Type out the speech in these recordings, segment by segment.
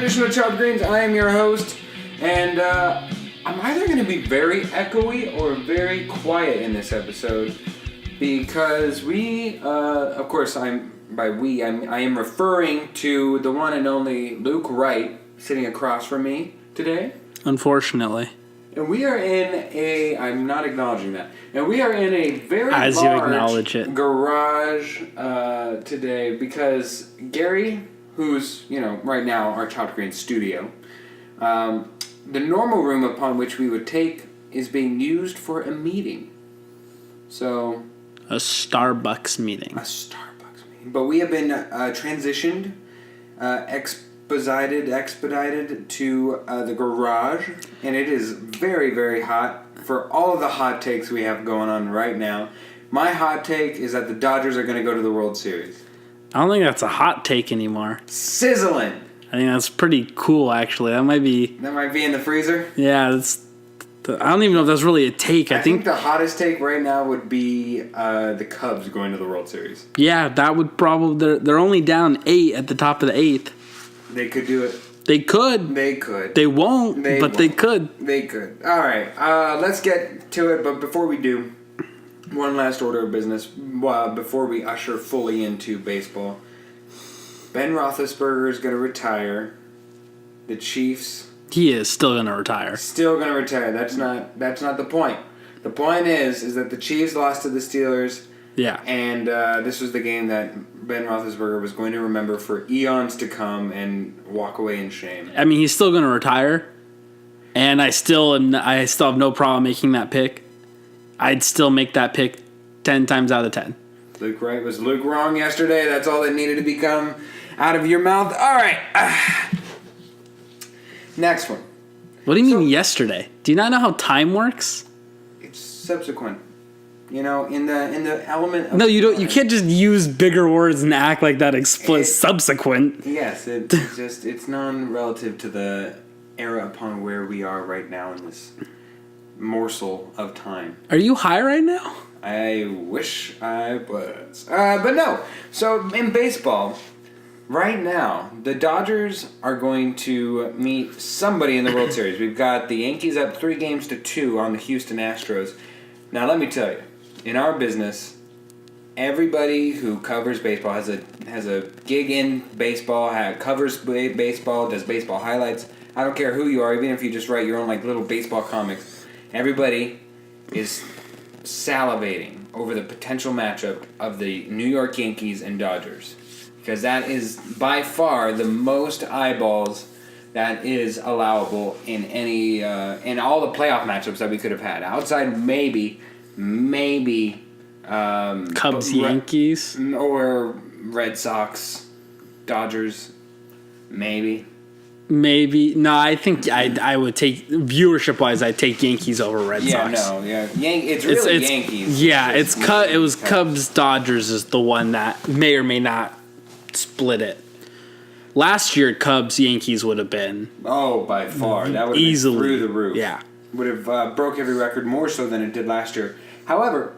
edition of Chopped Greens. I am your host, and I'm either going to be very echoey or very quiet in this episode because of course, I am referring to the one and only Luke Wright sitting across from me today. Unfortunately. And we are in I'm not acknowledging that. And we are in a very As large you acknowledge it. Garage today because Gary, who's, right now our Chopped Green studio, the normal room upon which we would take is being used for a meeting. So... A Starbucks meeting. But we have been transitioned, expedited to the garage, and it is very, very hot for all of the hot takes we have going on right now. My hot take is that the Dodgers are going to go to the World Series. I don't think that's a hot take anymore. Sizzling! I think that's pretty cool, actually. That might be in the freezer? Yeah, I don't even know if that's really a take. I think the hottest take right now would be the Cubs going to the World Series. Yeah, that would probably... They're only down 8 at the top of the 8th. They could do it. They could. They won't, but they could. They could. All right, let's get to it. But before we do, one last order of business before we usher fully into baseball. Ben Roethlisberger is going to retire. The Chiefs... He is still going to retire. Still going to retire. That's not the point. The point is that the Chiefs lost to the Steelers. Yeah. And this was the game that Ben Roethlisberger was going to remember for eons to come and walk away in shame. I mean, he's still going to retire, and I still have no problem making that pick. I'd still make that pick 10 times out of 10. Luke Wright was Luke wrong yesterday. That's all that needed to become out of your mouth. All right. Next one. What do you mean yesterday? Do you not know how time works? It's subsequent. In the element of... No, you don't. You can't just use bigger words and act like that subsequent. Yes, it's non-relative to the era upon where we are right now in this morsel of time. Are you high right now? I wish I was. But no. So in baseball... Right now, the Dodgers are going to meet somebody in the World Series. We've got the Yankees up 3-2 on the Houston Astros. Now, let me tell you, in our business, everybody who covers baseball has a gig in baseball, covers baseball, does baseball highlights. I don't care who you are, even if you just write your own little baseball comics. Everybody is salivating over the potential matchup of the New York Yankees and Dodgers. Because that is by far the most eyeballs that is allowable in any in all the playoff matchups that we could have had. Outside maybe Cubs, Yankees, or Red Sox, Dodgers, maybe. No, I think I would take viewership wise. I'd take Yankees over Red Sox. It's really Yankees. Yeah, it was Cubs. Dodgers is the one that may or may not split it. Last year, Cubs Yankees would have been by far that would have easily been through the roof. Yeah, would have broke every record more so than it did last year. However,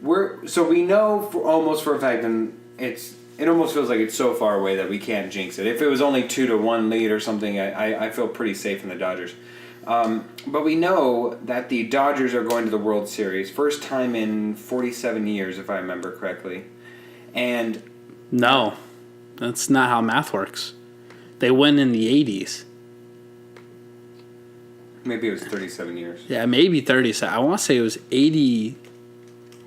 we know almost for a fact, and it almost feels like it's so far away that we can't jinx it. If it was only 2-1 lead or something, I feel pretty safe in the Dodgers. But we know that the Dodgers are going to the World Series, first time in 47 years, if I remember correctly, and no. That's not how math works. They win in the 80s. Maybe it was 37 years. Yeah, maybe 37. I want to say it was 80,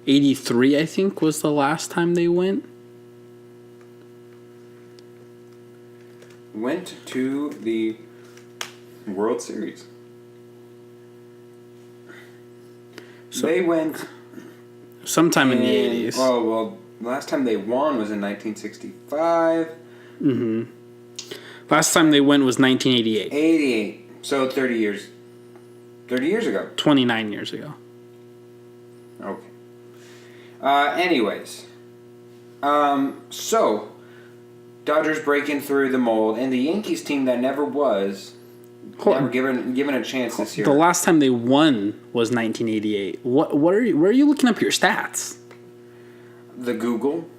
83, I think, was the last time they went. Went to the World Series. So they went... Sometime in the 80s. Oh, well... Last time they won was in 1965. Mm-hmm. Last time they went was 1988. 88. So 30 years. 30 years ago. 29 years ago. Okay. Anyways. So, Dodgers breaking through the mold, and the Yankees team that never was, never given a chance this year. The last time they won was 1988. Where are you looking up your stats? The Google.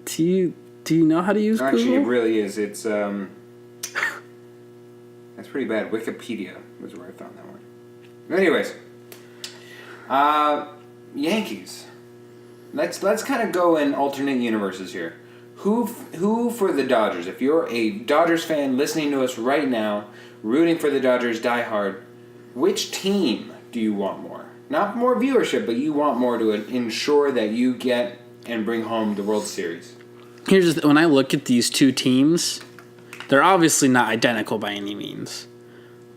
Do you know how to use Google? Actually, it really is. It's That's pretty bad. Wikipedia was where I found that one. Anyways, Yankees. Let's kind of go in alternate universes here. Who for the Dodgers? If you're a Dodgers fan listening to us right now, rooting for the Dodgers die hard, which team do you want more? Not more viewership, but you want more to ensure that you get and bring home the World Series. When I look at these two teams, they're obviously not identical by any means.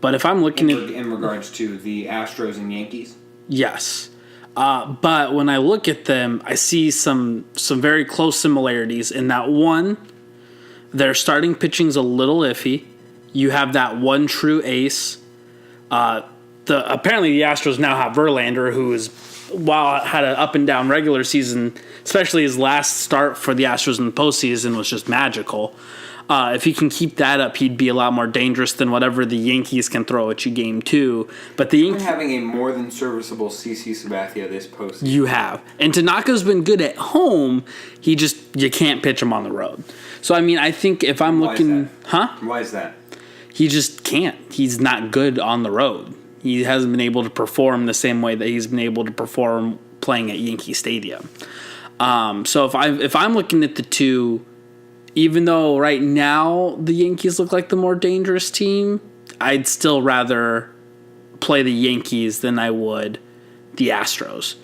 But if I'm looking in regards to the Astros and Yankees, yes. But when I look at them, I see some very close similarities in that one, their starting pitching's a little iffy. You have that one true ace. Apparently the Astros now have Verlander, who is, while had an up and down regular season, especially his last start for the Astros in the postseason was just magical. If he can keep that up, he'd be a lot more dangerous than whatever the Yankees can throw at you game two. But the Yankees having a more than serviceable CC Sabathia this postseason. You have. And Tanaka's been good at home. You can't pitch him on the road. So, I mean, I think if I'm looking... Huh? Why is that? He just can't. He's not good on the road. He hasn't been able to perform the same way that he's been able to perform playing at Yankee Stadium. So if I'm looking at the two, even though right now the Yankees look like the more dangerous team, I'd still rather play the Yankees than I would the Astros.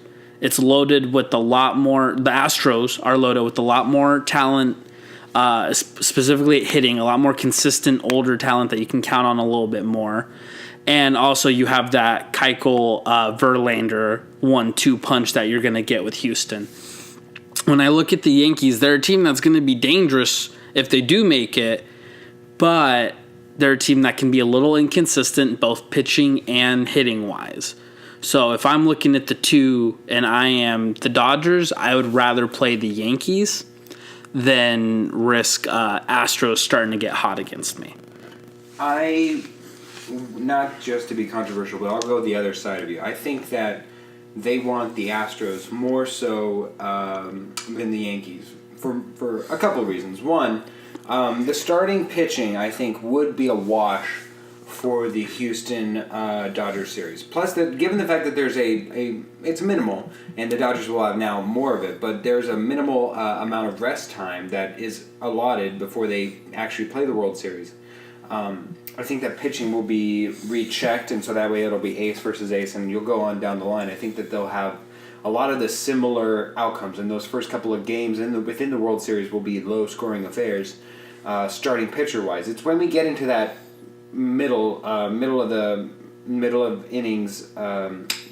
It's loaded with a lot more. The Astros are loaded with a lot more talent, specifically at hitting, a lot more consistent older talent that you can count on a little bit more. And also you have that Keuchel Verlander 1-2 punch that you're going to get with Houston. When I look at the Yankees, they're a team that's going to be dangerous if they do make it, but they're a team that can be a little inconsistent both pitching and hitting wise. So if I'm looking at the two and I am the Dodgers, I would rather play the Yankees than risk Astros starting to get hot against me. Not just to be controversial, but I'll go the other side of you. I think that they want the Astros more so than the Yankees for a couple of reasons. One, the starting pitching, I think, would be a wash for the Houston Dodgers series. Plus, given the fact that there's it's minimal, and the Dodgers will have now more of it, but there's a minimal amount of rest time that is allotted before they actually play the World Series. I think that pitching will be rechecked, and so that way it'll be ace versus ace, and you'll go on down the line. I think that they'll have a lot of the similar outcomes, and those first couple of games within the World Series will be low-scoring affairs, starting pitcher-wise. It's when we get into that middle of innings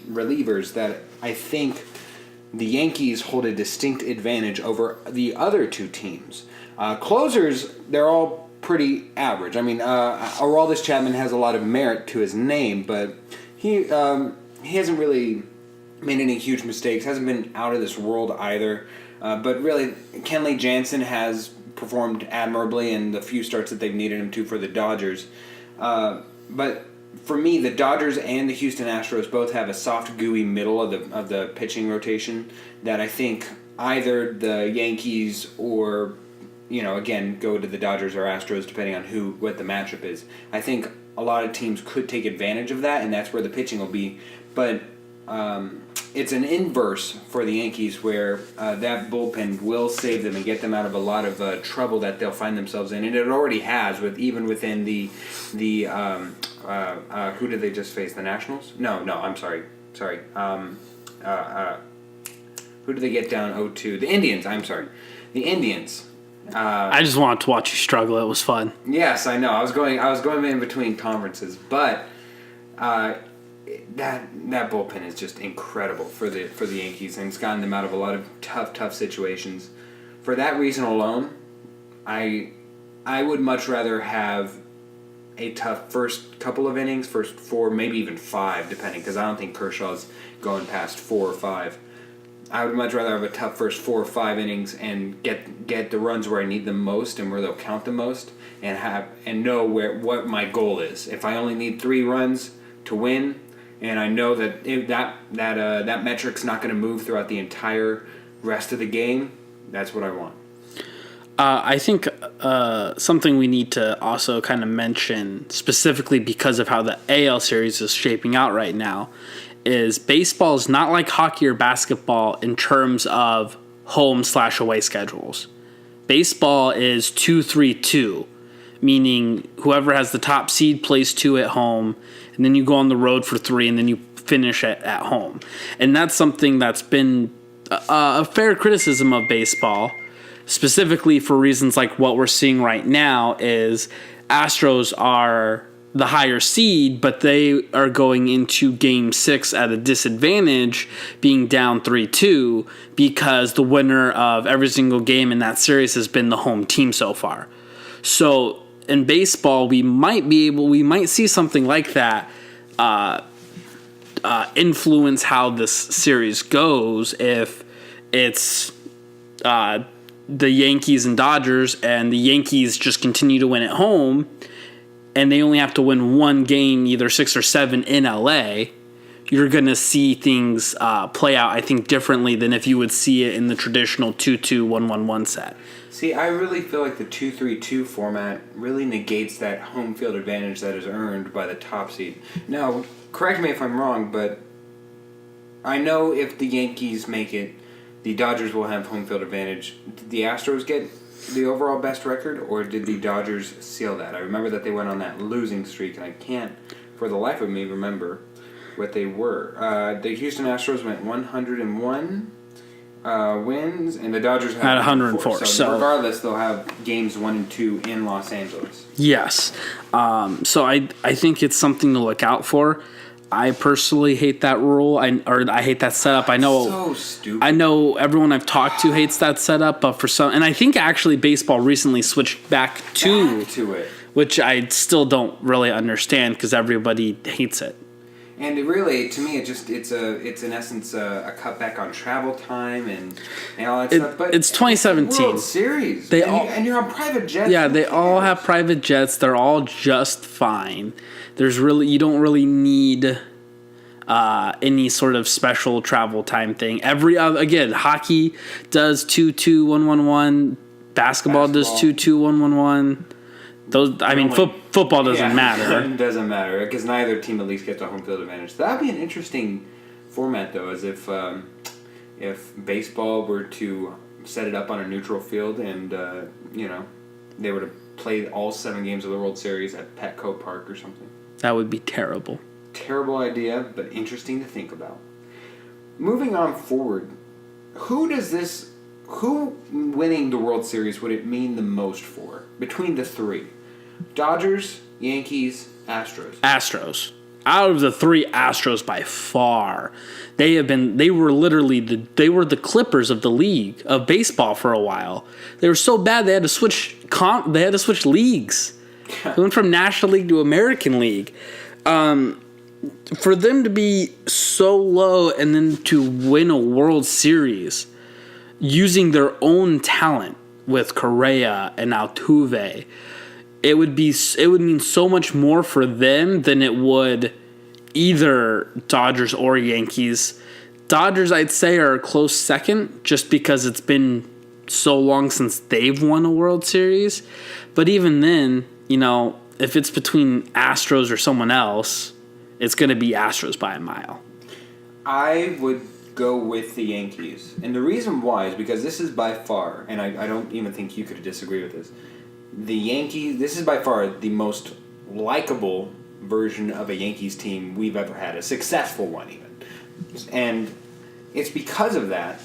relievers that I think the Yankees hold a distinct advantage over the other two teams. Closers, they're all pretty average. I mean, Aroldis Chapman has a lot of merit to his name, but he hasn't really made any huge mistakes. Hasn't been out of this world either. But really, Kenley Jansen has performed admirably in the few starts that they've needed him to for the Dodgers. But for me, the Dodgers and the Houston Astros both have a soft, gooey middle of the pitching rotation that I think either the Yankees or, again, go to the Dodgers or Astros depending on what the matchup is. I think a lot of teams could take advantage of that, and that's where the pitching will be. But it's an inverse for the Yankees where that bullpen will save them and get them out of a lot of trouble that they'll find themselves in, and it already has even within the who did they just face? The Nationals? No, I'm sorry. Who did they get down 0-2? The Indians. I'm sorry, the Indians. I just wanted to watch you struggle. It was fun. Yes, I know. I was going in between conferences, but that bullpen is just incredible for the Yankees, and it's gotten them out of a lot of tough situations. For that reason alone, I would much rather have a tough first couple of innings, first 4, maybe even 5, depending, because I don't think Kershaw's going past 4 or 5. I would much rather have a tough first 4 or 5 innings and get the runs where I need them most and where they'll count the most, and know what my goal is. If I only need 3 runs to win, and I know that that metric's not going to move throughout the entire rest of the game, that's what I want. I think something we need to also kind of mention, specifically because of how the AL series is shaping out right now, is baseball is not like hockey or basketball in terms of home/away schedules. Baseball is 2-3-2, meaning whoever has the top seed plays 2 at home, and then you go on the road for 3, and then you finish at home. And that's something that's been a fair criticism of baseball, specifically for reasons like what we're seeing right now is Astros are the higher seed, but they are going into Game 6 at a disadvantage, being down 3-2, because the winner of every single game in that series has been the home team so far. So in baseball, we might see something like that influence how this series goes if it's the Yankees and Dodgers, and the Yankees just continue to win at home, and they only have to win one game, either 6 or 7 in LA. You're going to see things play out, I think, differently than if you would see it in the traditional 2-2, 1-1-1 set. See, I really feel like the 2-3-2 format really negates that home field advantage that is earned by the top seed. Now, correct me if I'm wrong, but I know if the Yankees make it, the Dodgers will have home field advantage. Did the Astros get the overall best record, or did the Dodgers seal that? I remember that they went on that losing streak, and I can't, for the life of me, remember what they were. The Houston Astros went 101 wins, and the Dodgers had 104. So regardless, they'll have games 1 and 2 in Los Angeles. Yes. So I think it's something to look out for. I personally hate that rule. I hate that setup. I know. So stupid. I know everyone I've talked to hates that setup, but for some, and I think actually baseball recently switched back to it, which I still don't really understand because everybody hates it. And it really, to me, it's in essence a cutback on travel time and all that stuff. But it's 2017 World Series. And you're on private jets. Yeah, they all have private jets. They're all just fine. You don't really need any sort of special travel time thing. Again, hockey does 2-2, 1-1-1. Basketball does 2-2, 1-1-1. Football doesn't matter. It doesn't matter because neither team at least gets a home field advantage. That'd be an interesting format, though, as if baseball were to set it up on a neutral field and they were to play all 7 games of the World Series at Petco Park or something. That would be terrible. Terrible idea, but interesting to think about. Moving on forward, who winning the World Series would it mean the most for between the 3? Dodgers, Yankees, Astros. Astros. Out of the 3, Astros by far. They were the Clippers of the league of baseball for a while. They were so bad they had to switch leagues. They went from National League to American League. For them to be so low and then to win a World Series using their own talent with Correa and Altuve, it would mean so much more for them than it would either Dodgers or Yankees. Dodgers, I'd say, are a close second just because it's been so long since they've won a World Series. But even then, if it's between Astros or someone else, it's going to be Astros by a mile. I would go with the Yankees. And the reason why is because this is by far, and I don't even think you could disagree with this, this is by far the most likable version of a Yankees team we've ever had, a successful one even. And it's because of that,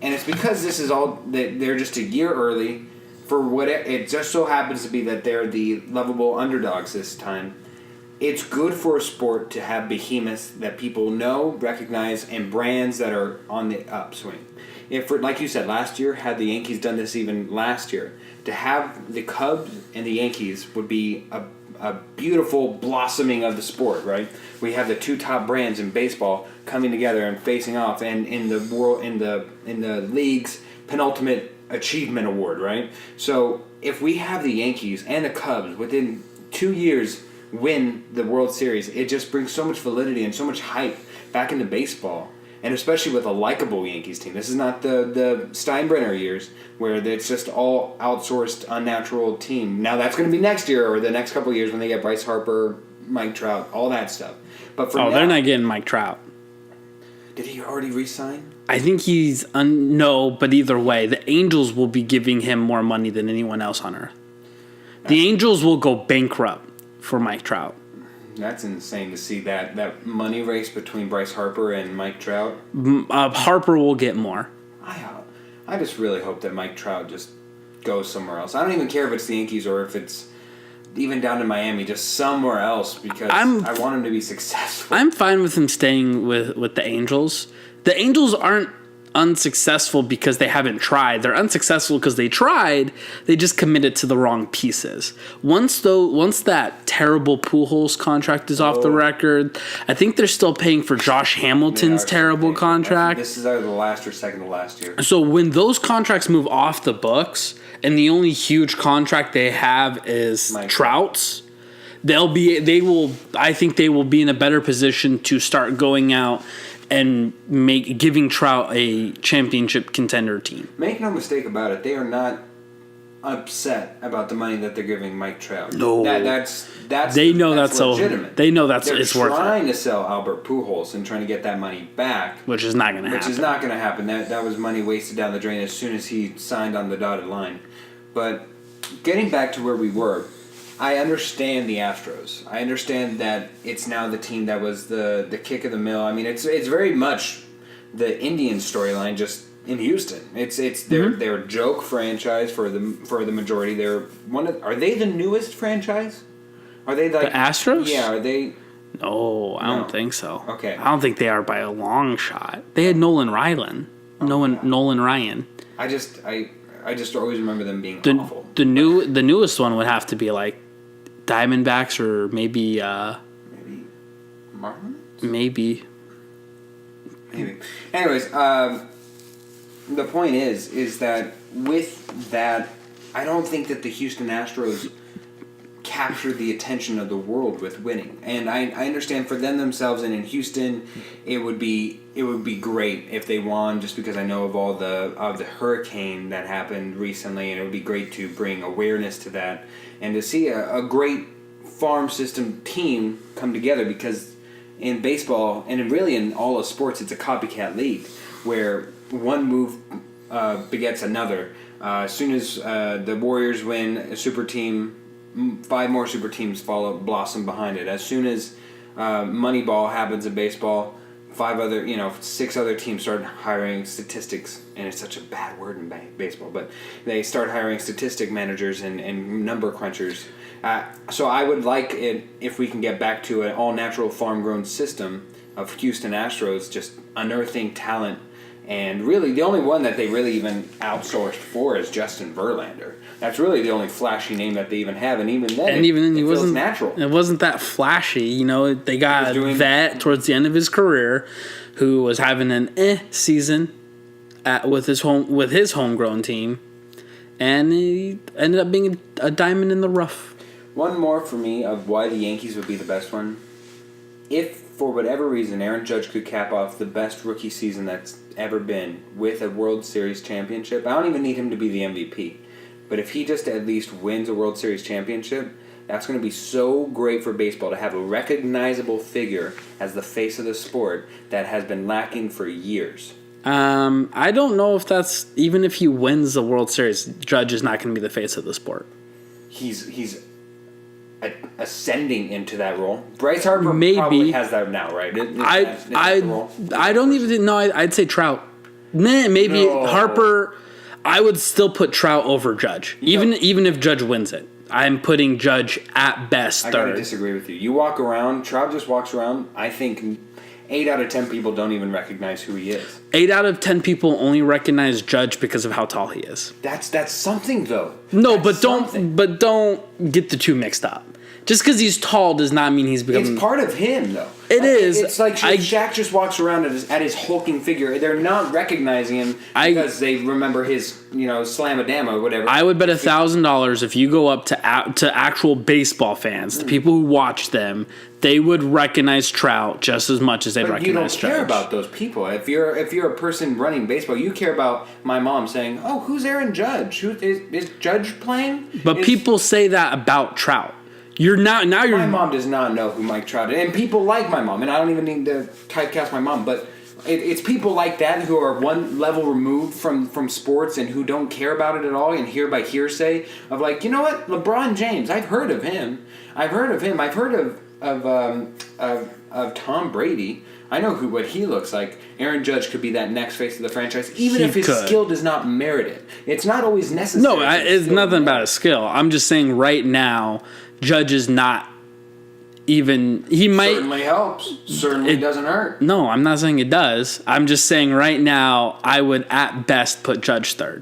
and it's because this is all, that they're just a year early for what it just so happens to be that they're the lovable underdogs this time. It's good for a sport to have behemoths that people know, recognize, and brands that are on the upswing. Like you said, last year, had the Yankees done this even last year, to have the Cubs and the Yankees would be a beautiful blossoming of the sport, right? We have the 2 top brands in baseball coming together and facing off, and in the league's penultimate achievement award, right? So if we have the Yankees and the Cubs within 2 years win the World Series, it just brings so much validity and so much hype back into baseball and especially with a likable Yankees team. This is not the Steinbrenner years where it's just all outsourced, unnatural team. Now that's going to be next year or the next couple of years when they get Bryce Harper, Mike Trout, all that stuff. But for now, they're not getting Mike Trout. Did he already resign? I think he's no, but either way, the Angels will be giving him more money than anyone else on earth. The Angels will go bankrupt for Mike Trout. That's insane to see that money race between Bryce Harper and Mike Trout. Harper will get more. I just really hope that Mike Trout just goes somewhere else. I don't even care if it's the Yankees or if it's even down to Miami, just somewhere else because I want him to be successful. I'm fine with him staying with the Angels. The Angels aren't unsuccessful because they haven't tried. They're unsuccessful because they tried. They just committed to the wrong pieces. Once that terrible Pujols contract is off the record, I think they're still paying for Josh Hamilton's terrible contract. This is either the last or second to last year. So when those contracts move off the books and the only huge contract they have is Trout's, I think they will be in a better position to start going out and giving Trout a championship contender team. Make no mistake about it, they are not upset about the money that they're giving Mike Trout. No, that's they know that's legitimate. They know it's worth it. They're trying to sell Albert Pujols and trying to get that money back, which is not going to happen. Which is not going to happen. That was money wasted down the drain as soon as he signed on the dotted line. But getting back to where we were, I understand the Astros. I understand that it's now the team that was the kick of the mill. I mean, it's very much the Indians storyline, just in Houston. It's they're a joke franchise for the majority. They're are they the newest franchise? Are they like the Astros? Yeah, are they? No, I don't think so. Okay, I don't think they are by a long shot. They had Nolan Ryan. I just always remember them being awful. The newest one would have to be like Diamondbacks or maybe Marlins? Maybe. Anyways, the point is that with that, I don't think that the Houston Astros captured the attention of the world with winning. And I understand for them themselves and in Houston, it would be great if they won, just because I know of the hurricane that happened recently, and it would be great to bring awareness to that and to see a great farm system team come together, because in baseball and really in all of sports, it's a copycat league where one move begets another. As soon as the Warriors win a super team, 5 more super teams blossom behind it. As soon as Moneyball happens in baseball, 6 other teams start hiring statistics, and it's such a bad word in baseball, but they start hiring statistic managers and number crunchers. So I would like it if we can get back to an all-natural farm-grown system of Houston Astros just unearthing talent. And really, the only one that they really even outsourced for is Justin Verlander. That's really the only flashy name that they even have, and even then, it wasn't natural. It wasn't that flashy, They got that towards the end of his career, who was having an season with his homegrown team, and he ended up being a diamond in the rough. One more for me of why the Yankees would be the best one. If for whatever reason Aaron Judge could cap off the best rookie season that's ever been with a World Series championship, I don't even need him to be the MVP. But if he just at least wins a World Series championship, that's going to be so great for baseball to have a recognizable figure as the face of the sport that has been lacking for years. I don't know if that's, even if he wins the World Series, Judge is not going to be the face of the sport. He's ascending into that role. Bryce Harper probably has that now, right? I don't even know. I'd say Trout. Maybe no. Harper. I would still put Trout over Judge, even if Judge wins it. I'm putting Judge at best third. I gotta disagree with you. You walk around, Trout just walks around. I think 8 out of 10 people don't even recognize who he is. 8 out of 10 people only recognize Judge because of how tall he is. That's something though. No, but don't get the two mixed up. Just because he's tall does not mean he's becoming. It's part of him, though. It is. It's like Shaq just walks around at his hulking figure. They're not recognizing him because they remember his, slam-a-dam or whatever. I would bet $1,000 if you go up to actual baseball fans, the people who watch them, they would recognize Trout just as much as they'd recognize Judge. You don't care about those people. If you're a person running baseball, you care about my mom saying, "Oh, who's Aaron Judge? Who is Judge playing?" But people say that about Trout. My mom does not know who Mike Trout is, and people like my mom, and I don't even need to typecast my mom, but it's people like that who are one level removed from sports and who don't care about it at all and hear by hearsay of like, you know what, LeBron James, I've heard of him. I've heard of Tom Brady. I know what he looks like. Aaron Judge could be that next face of the franchise, even if his skill does not merit it. It's not always necessary. No, it's nothing about his skill. I'm just saying right now, Judge is not even. He might certainly helps. Certainly doesn't hurt. No, I'm not saying it does. I'm just saying right now, I would at best put Judge third.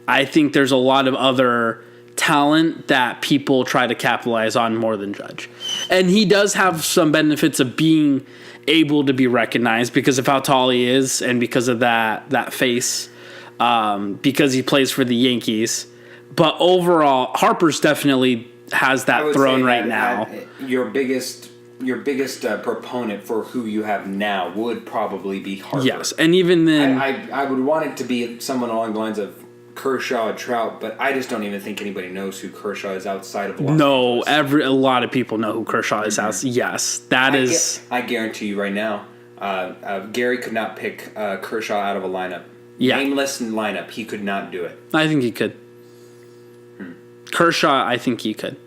I think there's a lot of other talent that people try to capitalize on more than Judge, and he does have some benefits of being able to be recognized because of how tall he is and because of that face, because he plays for the Yankees. But overall, Harper's definitely has that throne right now. Your biggest proponent for who you have now would probably be Harper. Yes, and even then, I would want it to be someone along the lines of Kershaw, Trout, but I just don't even think anybody knows who Kershaw is outside of Los Angeles. A lot of people know who Kershaw is. Yes, I guarantee you right now, Gary could not pick Kershaw out of a lineup. Yeah. Nameless lineup, he could not do it. I think he could. Kershaw, I think he could.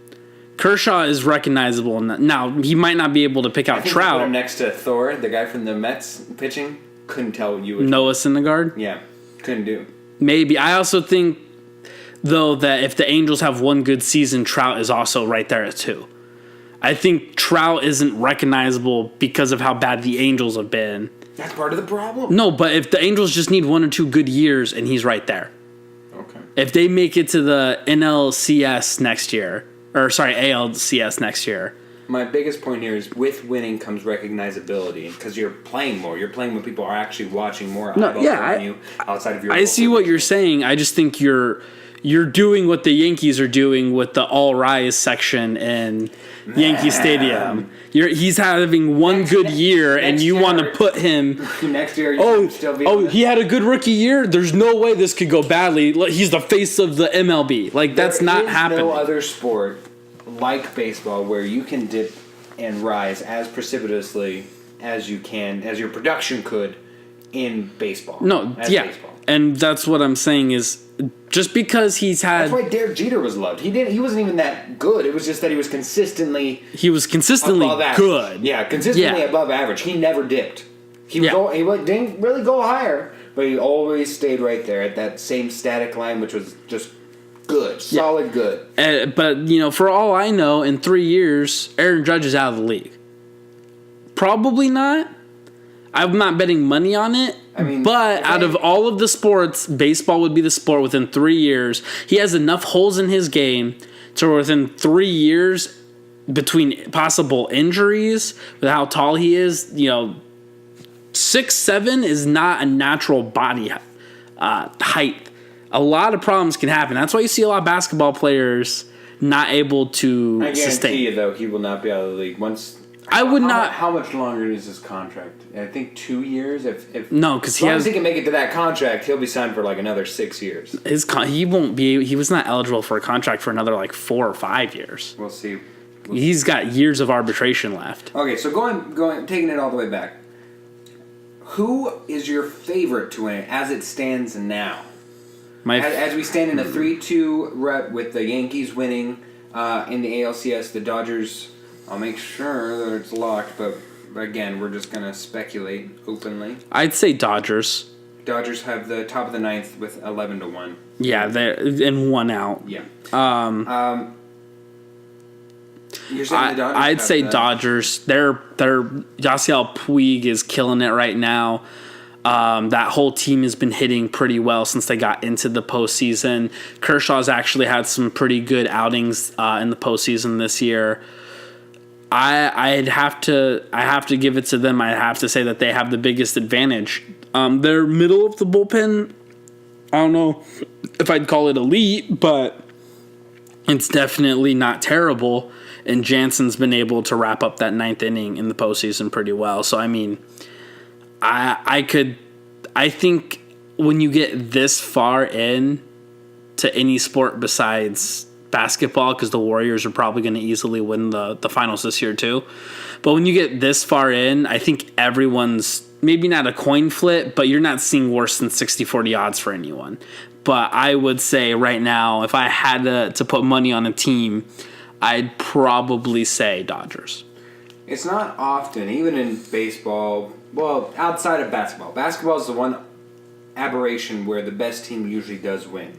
Kershaw is recognizable. Now, he might not be able to pick out Trout. Put him next to Thor, the guy from the Mets pitching, couldn't tell you which Noah Syndergaard? Yeah, couldn't do. Maybe. I also think, though, that if the Angels have one good season, Trout is also right there at 2. I think Trout isn't recognizable because of how bad the Angels have been. That's part of the problem. No, but if the Angels just need 1 or 2 good years, and he's right there. Okay. If they make it to the NLCS next year, ALCS next year. My biggest point here is with winning comes recognizability because you're playing more. You're playing when people are actually watching more you outside of your. I see what you're saying. I just think you're doing what the Yankees are doing with the All Rise section in Yankee Stadium. He's having one good year, and you want to put him next year. He had a good rookie year. There's no way this could go badly. He's the face of the MLB. That's not happening. No other sport like baseball where you can dip and rise as precipitously as you can, as your production could in baseball. Baseball. And that's what I'm saying is just because he's had. That's why Derek Jeter was loved. He wasn't even that good. It was just that he was consistently. He was consistently good. Yeah, consistently above average. He never dipped. He didn't really go higher, but he always stayed right there at that same static line, which was just good, solid good. But for all I know, in 3 years, Aaron Judge is out of the league. Probably not. I'm not betting money on it. But out of all of the sports, baseball would be the sport within 3 years. He has enough holes in his game to within 3 years, between possible injuries, with how tall he is, 6'7" is not a natural body height. A lot of problems can happen. That's why you see a lot of basketball players not able to sustain. I guarantee you, though, he will not be out of the league once. I would not. How much longer is his contract? I think 2 years. No, because as long as he can make it to that contract, he'll be signed for another 6 years. He won't be. He was not eligible for a contract for another 4 or 5 years. We'll see. He's got years of arbitration left. Okay, so going, taking it all the way back. Who is your favorite to win it as it stands now? As we stand in a 3-2 rep with the Yankees winning in the ALCS, the Dodgers. I'll make sure that it's locked, but again, we're just going to speculate openly. I'd say Dodgers. Dodgers have the top of the ninth with 11-1. Yeah, they're in 1 out. Yeah. You're saying the Dodgers? I'd say Dodgers. They're Yasiel Puig is killing it right now. That whole team has been hitting pretty well since they got into the postseason. Kershaw's actually had some pretty good outings in the postseason this year. I have to give it to them. I have to say that they have the biggest advantage. They're middle of the bullpen. I don't know if I'd call it elite, but it's definitely not terrible. And Jansen's been able to wrap up that 9th inning in the postseason pretty well. So I mean, I think when you get this far in to any sport besides basketball, because the Warriors are probably going to easily win the finals this year too. But when you get this far in, I think everyone's maybe not a coin flip, but you're not seeing worse than 60-40 odds for anyone. But I would say right now, if I had to put money on a team, I'd probably say Dodgers. It's not often, even in baseball, well, outside of basketball. Basketball is the one aberration where the best team usually does win.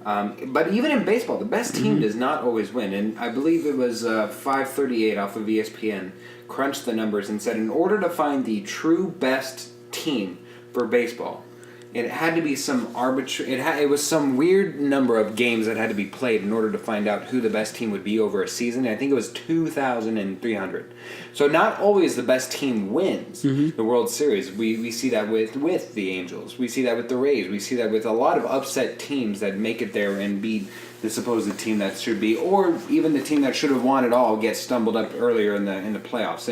But even in baseball, the best team does not always win. And I believe it was 538 off of ESPN crunched the numbers and said in order to find the true best team for baseball, it had to be some arbitrary. It was some weird number of games that had to be played in order to find out who the best team would be over a season. I think it was 2,300. So not always the best team wins the World Series. We see that with the Angels. We see that with the Rays. We see that with a lot of upset teams that make it there and beat the supposed team that should be, or even the team that should have won it all gets stumbled up earlier in the playoffs.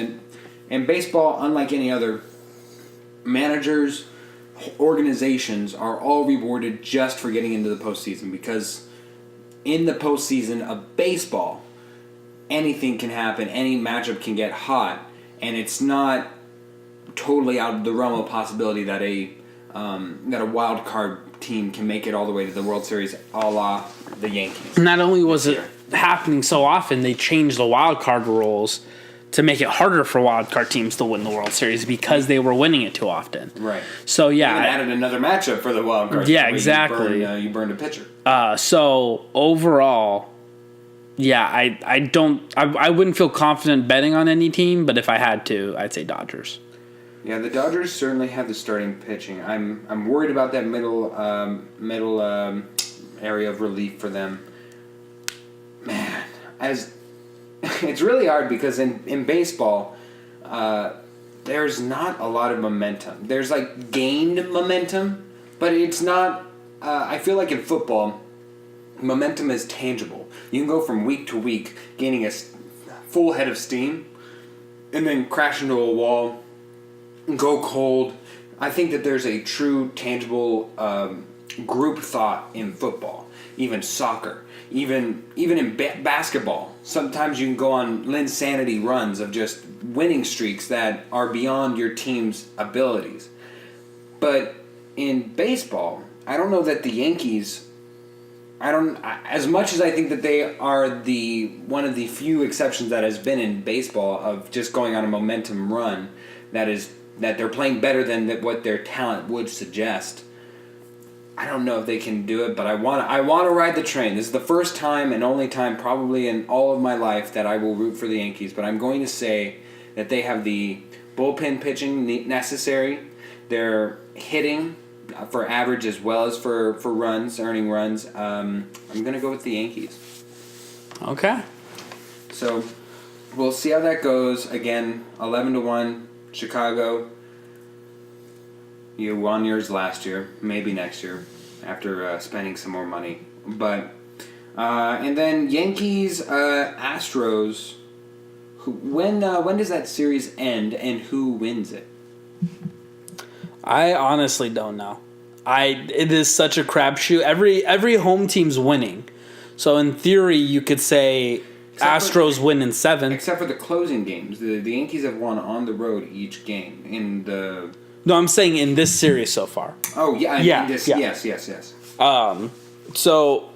And baseball, unlike any other, managers, organizations are all rewarded just for getting into the postseason, because in the postseason of baseball, anything can happen, any matchup can get hot, and it's not totally out of the realm of possibility that a wild card team can make it all the way to the World Series, a la the Yankees. Not only was it happening so often, they changed the wild card rules to make it harder for wild card teams to win the World Series because they were winning it too often. Right. So yeah, even added another matchup for the wild card. Yeah, exactly. You burned a pitcher. So overall, yeah, I wouldn't feel confident betting on any team, but if I had to, I'd say Dodgers. Yeah, the Dodgers certainly have the starting pitching. I'm worried about that middle area of relief for them. Man, it's really hard because in baseball, there's not a lot of momentum. There's like gained momentum, but it's not. I feel like in football, momentum is tangible. You can go from week to week gaining a full head of steam, and then crash into a wall, go cold. I think that there's a true tangible group thought in football, even soccer, even in basketball. Sometimes you can go on Linsanity runs of just winning streaks that are beyond your team's abilities. But in baseball, I don't know that the Yankees, as much as I think that they are one of the few exceptions that has been in baseball of just going on a momentum run that they're playing better than what their talent would suggest. I don't know if they can do it, but I want to ride the train. This is the first time and only time probably in all of my life that I will root for the Yankees, but I'm going to say that they have the bullpen pitching necessary. They're hitting for average as well as for runs, earning runs. I'm going to go with the Yankees. Okay. So we'll see how that goes. Again, 11-1, Chicago. You won yours last year, maybe next year, after spending some more money. But and then Yankees, Astros. When does that series end, and who wins it? I honestly don't know. It is such a crapshoot. Every home team's winning, so in theory you could say Astros win in 7. Except for the closing games, the Yankees have won on the road each game in the. No, I'm saying in this series so far. Oh, yeah. Yes. So,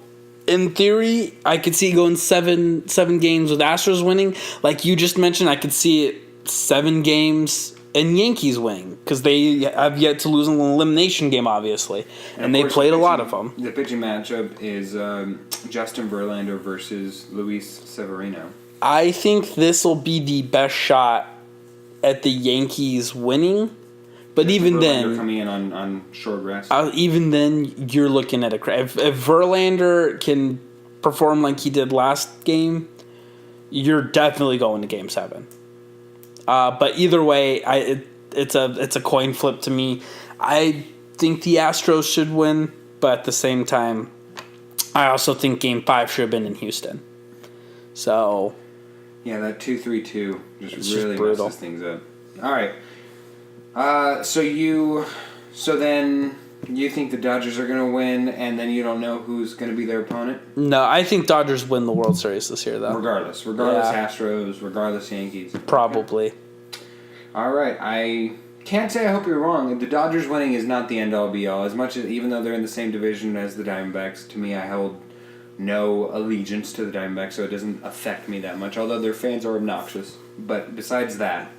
in theory, I could see going 7 games with Astros winning. Like you just mentioned, I could see it 7 games and Yankees winning because they have yet to lose an elimination game, obviously. And they played a lot of them. The pitching matchup is Justin Verlander versus Luis Severino. I think this will be the best shot at the Yankees winning, But even Verlander then, coming in on short rest. even then, you're looking at if Verlander can perform like he did last game, you're definitely going to Game 7. But either way, it's a coin flip to me. I think the Astros should win, but at the same time, I also think Game 5 should have been in Houston. So yeah, that 2-3-2 just really brutal. messes things up. All right. So then you think the Dodgers are going to win, and then you don't know who's going to be their opponent? No, I think Dodgers win the World Series this year, though. Regardless, Yeah. Astros, regardless Yankees. Probably. All right, I can't say I hope you're wrong. The Dodgers winning is not the end-all be-all. As much as, even though they're in the same division as the Diamondbacks, to me, I hold no allegiance to the Diamondbacks, so it doesn't affect me that much, although their fans are obnoxious. But besides that,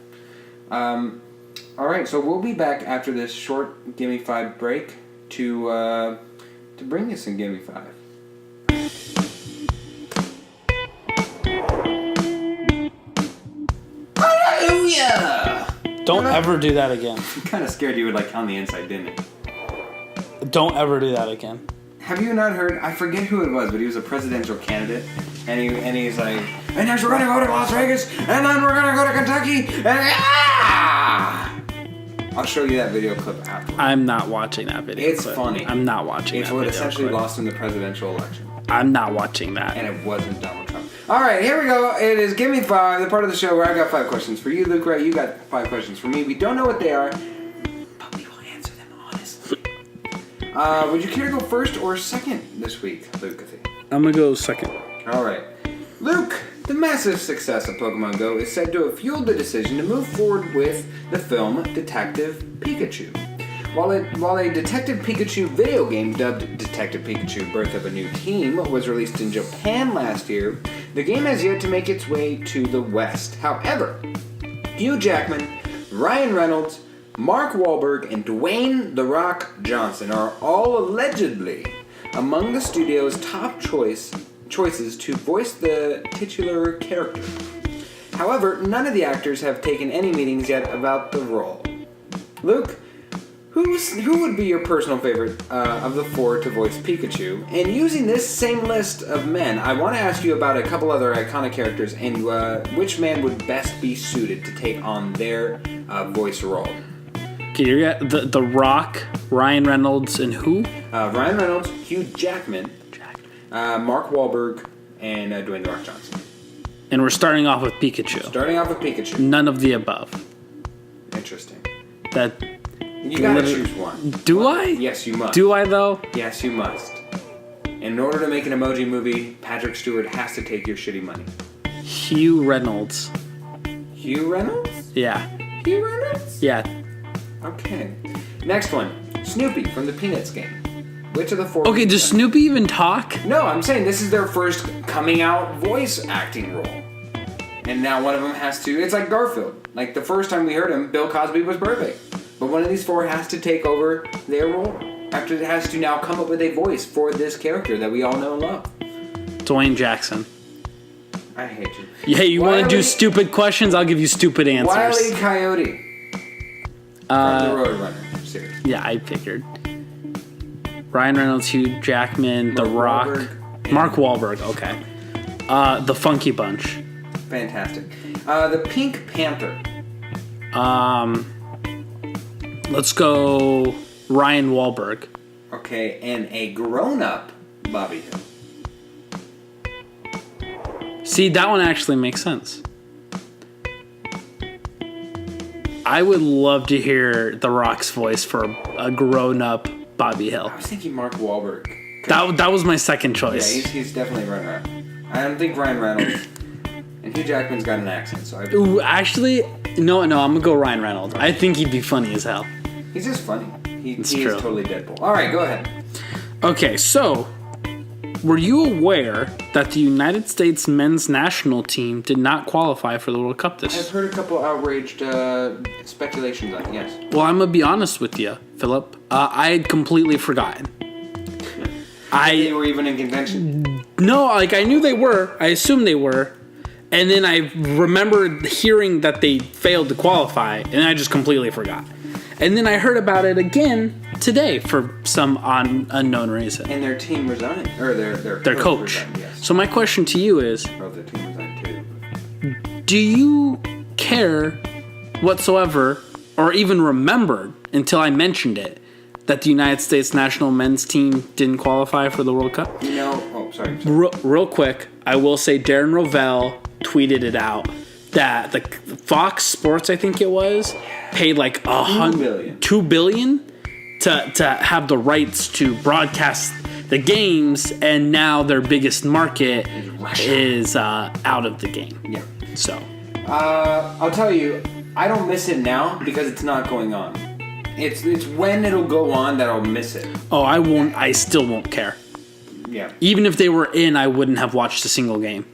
all right, so we'll be back after this short Gimme 5 break to bring you some Gimme 5. Hallelujah! Don't ever do that again. I'm kind of scared you would like on the inside, didn't it? Don't ever do that again. Have you not heard? I forget who it was, but he was a presidential candidate, and he's like, and next we're gonna go to Las Vegas, and then we're gonna go to Kentucky, and I'll show you that video clip after. I'm not watching that video. It's clip. funny. I'm not watching It's that what video. essentially clip. lost him the presidential election, I'm not watching that. and it wasn't Donald Trump. All right, here we go. It is Give Me 5, the part of the show where I got 5 questions for you, Luke. Right? You got 5 questions for me. We don't know what they are, but we will answer them honestly. Would you care to go first or second this week, Luke? I'm going to go second. All right. Luke, the massive success of Pokemon Go is said to have fueled the decision to move forward with the film Detective Pikachu. While a Detective Pikachu video game dubbed Detective Pikachu Birth of a New Team was released in Japan last year, the game has yet to make its way to the West. However, Hugh Jackman, Ryan Reynolds, Mark Wahlberg, and Dwayne "The Rock" Johnson are all allegedly among the studio's top choices to voice the titular character. However, none of the actors have taken any meetings yet about the role. Luke, who would be your personal favorite of the 4 to voice Pikachu? And using this same list of men, I want to ask you about a couple other iconic characters and which man would best be suited to take on their voice role. Okay, you got the Rock, Ryan Reynolds, and who? Ryan Reynolds, Hugh Jackman, Mark Wahlberg, and Dwayne "The Rock" Johnson. And we're starting off with Pikachu. Starting off with Pikachu. None of the above. Interesting. That You gotta choose one. Do I? Yes, you must. Do I though? Yes, you must. In order to make an emoji movie, Patrick Stewart has to take your shitty money. Hugh Reynolds. Hugh Reynolds? Yeah. Hugh Reynolds? Yeah. Okay. Next one. Snoopy from the Peanuts game. Which of the 4... Okay, does Snoopy even talk? No, I'm saying this is their first coming out voice acting role. And now one of them has to... It's like Garfield. Like, the first time we heard him, Bill Cosby was perfect. But one of these 4 has to take over their role. After it has to now come up with a voice for this character that we all know and love. Dwayne Jackson. I hate you. Yeah, you want to do stupid questions? I'll give you stupid answers. Wile E. Coyote. From the Roadrunner series. Yeah, I figured. Ryan Reynolds, Hugh Jackman, The Rock, Wahlberg, Mark Wahlberg. Okay. The Funky Bunch. Fantastic. The Pink Panther. Let's go Ryan Wahlberg. Okay, and a grown-up Bobby Hill. See, that one actually makes sense. I would love to hear The Rock's voice for a grown-up Bobby Hill. I was thinking Mark Wahlberg. That was my second Yeah, choice. he's definitely a runner-up. I don't think Ryan Reynolds and Hugh Jackman's got an accent, so I. Ooh, actually, no, I'm gonna go Ryan Reynolds. I think he'd be funny as hell. He's just funny. He is true. totally Deadpool. All right, go ahead. Okay, so were you aware that the United States men's national team did not qualify for the World Cup I've this? heard a couple outraged speculations on it. Yes. Well, I'm gonna be honest with you, Philip. I had completely forgotten. They were even in contention. No, like I knew they were. I assumed they were. And then I remembered hearing that they failed to qualify, and I just completely forgot. And then I heard about it again today for some unknown reason. And their team resigned, or Their coach. resigned, yes. So my question to you is, Well, their team resigned too. do you care whatsoever, or even remembered until I mentioned it, that the United States national men's team didn't qualify for the World Cup? Sorry. Real quick, I will say Darren Rovell tweeted it out that the Fox Sports, I think it was, paid like $2 billion to have the rights to broadcast the games, and now their biggest market is out of the game. Yeah. So I'll tell you, I don't miss it now because it's not going on. It's when it'll go on that I'll miss it. oh, I still won't care. Yeah. Even if they were in, I wouldn't have watched a single game.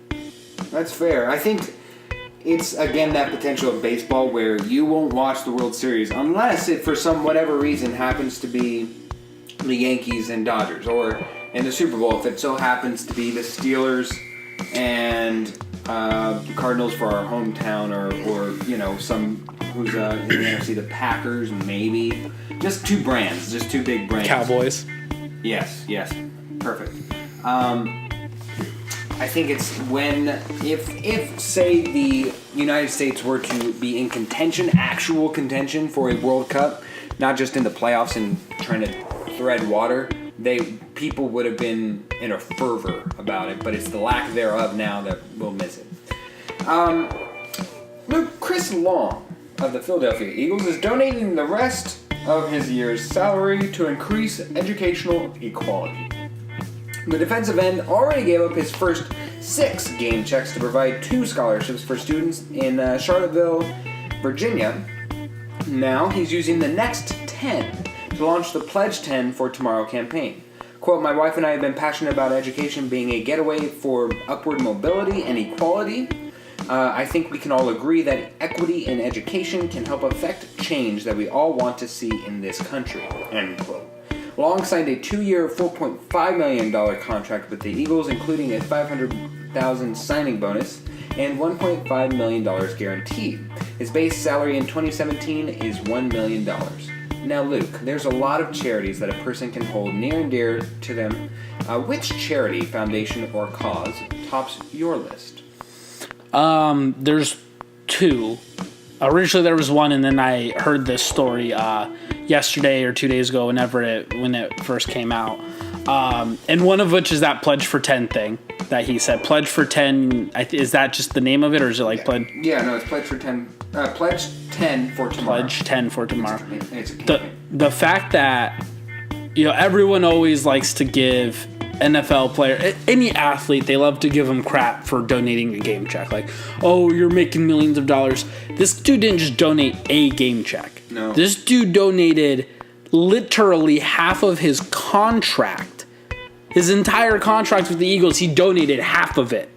That's fair. I think it's, again, that potential of baseball where you won't watch the World Series unless it, for some whatever reason, happens to be the Yankees and Dodgers. Or in the Super Bowl, if it so happens to be the Steelers and Cardinals for our hometown, or you know, some who's in the NFC, the Packers, maybe. Just two brands, just two big brands. Cowboys. Yes, perfect. I think it's when, if say the United States were to be in contention, actual contention for a World Cup, not just in the playoffs and trying to thread water, people would have been in a fervor about it, but it's the lack thereof now that we'll miss it. Look, Chris Long of the Philadelphia Eagles is donating the rest of his year's salary to increase educational equality. The defensive end already gave up his first 6 game checks to provide 2 scholarships for students in Charlottesville, Virginia. Now he's using the next 10 to launch the Pledge 10 for Tomorrow campaign. Quote, "My wife and I have been passionate about education being a getaway for upward mobility and equality. I think we can all agree that equity in education can help affect change that we all want to see in this country." End quote. Long signed a 2-year, $4.5 million contract with the Eagles, including a $500,000 signing bonus and $1.5 million guaranteed. His base salary in 2017 is $1 million. Now, Luke, there's a lot of charities that a person can hold near and dear to them. Which charity, foundation, or cause tops your list? There's 2. Originally there was one, and then I heard this story yesterday or 2 days ago, when it first came out. And one of which is that Pledge for 10 thing that he said. Pledge for 10, is that just the name of it, or is it like Pledge? Yeah, no, it's Pledge for 10. Pledge 10 for tomorrow. Pledge 10 for tomorrow. It's a campaign. The fact that, you know, everyone always likes to give NFL player, any athlete, they love to give them crap for donating a game check. Like, oh, you're making millions of dollars. This dude didn't just donate a game check. No. This dude donated literally half of his contract. His entire contract with the Eagles, he donated half of it.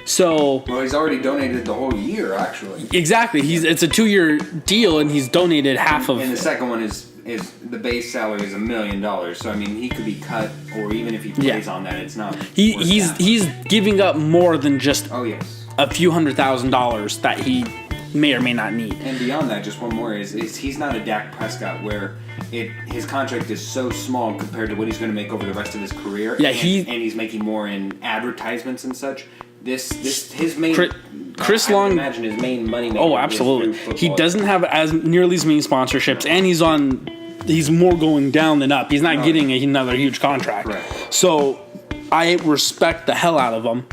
So, well, he's already donated the whole year, actually. Exactly. It's a 2-year deal, and he's donated half of. And the second one is the base salary is $1 million. So I mean, he could be cut, or even if he plays on that, it's not. He's giving up more than just a few $100,000 that he may or may not need. And beyond that, just one more is he's not a Dak Prescott where his contract is so small compared to what he's going to make over the rest of his career. Yeah, and he's making more in advertisements and such. His main Chris I Long, imagine his main money maker. Oh, absolutely. He doesn't have as nearly as many sponsorships, and he's more going down than up. He's not getting another huge contract. Correct. So I respect the hell out of him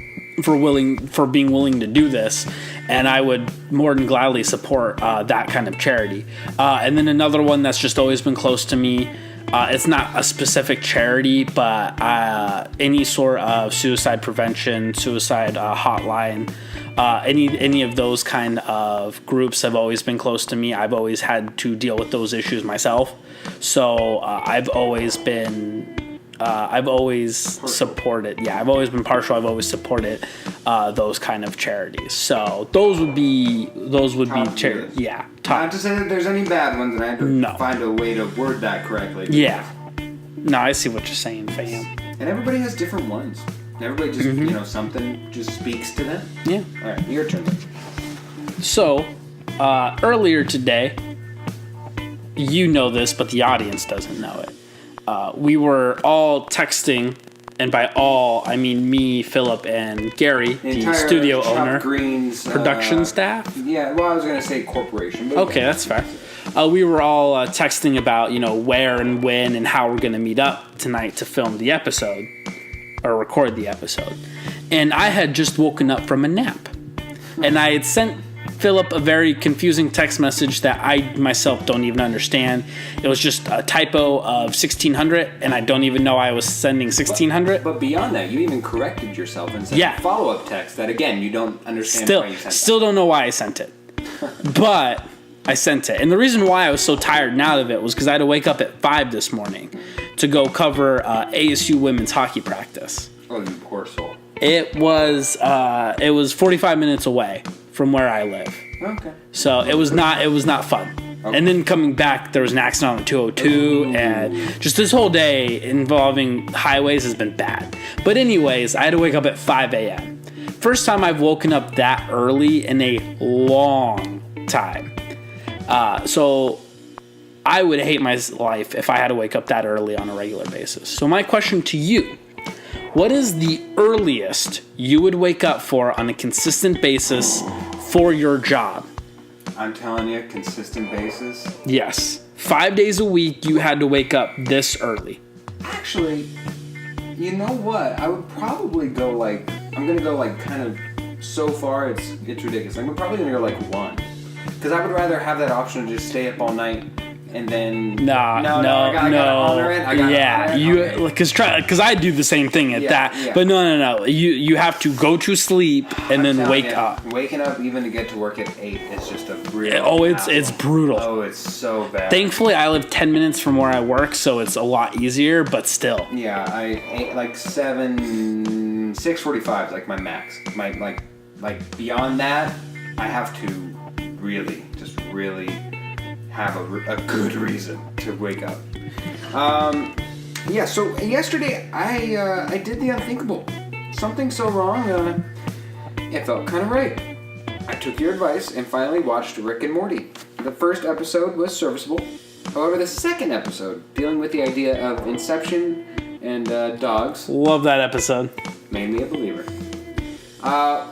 for being willing to do this, and I would more than gladly support that kind of charity. And then another one that's just always been close to me. It's not a specific charity, but any sort of suicide prevention, suicide hotline, any of those kind of groups have always been close to me. I've always had to deal with those issues myself, so I've always supported. Yeah, I've always been partial. I've always supported those kind of charities. So those would be charities. Yeah. Top. Not to say that there's any bad ones, and I had to find a way to word that correctly. Yeah. No, I see what you're saying, fam. And everybody has different ones. Everybody just, something just speaks to them. Yeah. All right, your turn. So, earlier today, you know this, but the audience doesn't know it. We were all texting, and by all, I mean me, Philip, and Gary, the studio Chop owner, Green's production staff. Yeah, well, I was going to say corporation. But Okay, that's fair. We were all texting about, where and when and how we're going to meet up tonight to film the episode or record the episode. And I had just woken up from a nap. And I had sent Philip a very confusing text message that I myself don't even understand. It was just a typo of 1600, and I don't even know I was sending 1600. But beyond that, you even corrected yourself and sent a follow-up text that, again, you don't understand why you sent Still don't know why I sent it. But I sent it. And the reason why I was so tired and out of it was because I had to wake up at 5 this morning to go cover ASU women's hockey practice. Oh, you poor soul. It was 45 minutes away from where I live. Okay. So it was not fun. Okay. And then coming back, there was an accident on the 202, and just this whole day involving highways has been bad. But anyways, I had to wake up at 5 a.m. First time I've woken up that early in a long time. So I would hate my life if I had to wake up that early on a regular basis. So my question to you, what is the earliest you would wake up for on a consistent basis for your job? I'm telling you, consistent basis. Yes. 5 days a week, you had to wake up this early. Actually, you know what? I would probably go I'm going to go kind of so far, it's ridiculous. I'm probably going to go 1. Because I would rather have that option to just stay up all night and then... No. I gotta honor it. Because I do the same thing at that. Yeah. But no. You have to go to sleep and then wake up. Waking up even to get to work at 8 is just a brutal... It's brutal. Oh, it's so bad. Thankfully, I live 10 minutes from where I work, so it's a lot easier, but still. Yeah, I 6:45 is my max. My beyond that, I have to really have a good reason to wake up. So yesterday I did the unthinkable. Something so wrong, it felt kind of right. I took your advice and finally watched Rick and Morty. The first episode was serviceable. However, the second episode, dealing with the idea of Inception and dogs... Love that episode. Made me a believer.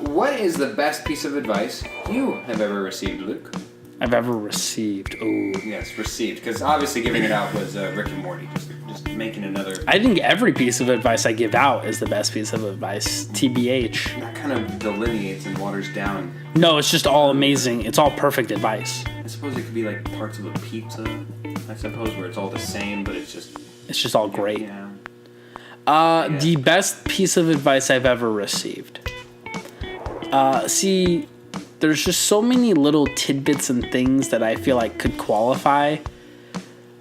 What is the best piece of advice you have ever received, Luke? I've ever received. Oh. Yes, received. Because obviously giving it out was Rick and Morty. Just making another... I think every piece of advice I give out is the best piece of advice. TBH. That kind of delineates and waters down. No, it's just all amazing. It's all perfect advice. I suppose it could be parts of a pizza, I suppose, where it's all the same, but it's just... It's just all great. Yeah. The best piece of advice I've ever received. See... There's just so many little tidbits and things that I feel like could qualify.